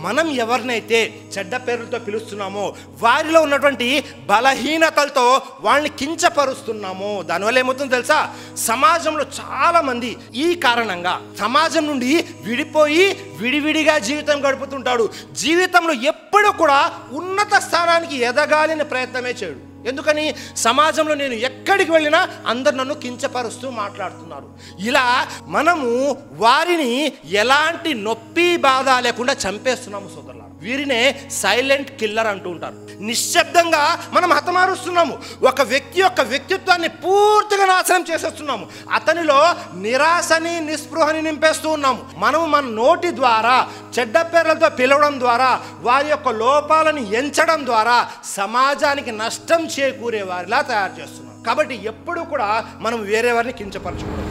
మనం ఎవరినైతే చెడ్డ పేర్లతో పిలుస్తున్నామో వారిలో ఉన్నటువంటి బలహీనతలతో వాళ్ళని కించపరుస్తున్నామో దానివల్ల ఏమవుతుందో తెలుసా? సమాజంలో చాలామంది ఈ కారణంగా సమాజం నుండి విడిపోయి విడివిడిగా జీవితం గడుపుతుంటాడు. జీవితంలో ఎప్పుడూ కూడా ఉన్నత స్థానానికి ఎదగాలని ప్రయత్నమే చేయడు. ఎందుకని? సమాజంలో నేను ఎక్కడికి వెళ్ళినా అందరు నన్ను కించపరుస్తూ మాట్లాడుతున్నారు. ఇలా మనము వారిని ఎలాంటి నొప్పి బాధ లేకుండా చంపేస్తున్నాము సోదరులారా. వీరినే సైలెంట్ కిల్లర్ అంటూ ఉంటారు. నిశ్శబ్దంగా మనం హతమారుస్తున్నాము. ఒక వ్యక్తి యొక్క వ్యక్తిత్వాన్ని పూర్తిగా నాశనం చేసేస్తున్నాము. అతనిలో నిరాశని నిస్పృహని నింపేస్తూ ఉన్నాము. మనము మన నోటి ద్వారా చెడ్డ పేర్లతో పిలవడం ద్వారా వారి యొక్క లోపాలను ఎంచడం ద్వారా సమాజానికి నష్టం చేకూరే వారిలా తయారు చేస్తున్నాం. కాబట్టి ఎప్పుడూ కూడా మనం వేరే వారిని కించపరచకూడదు.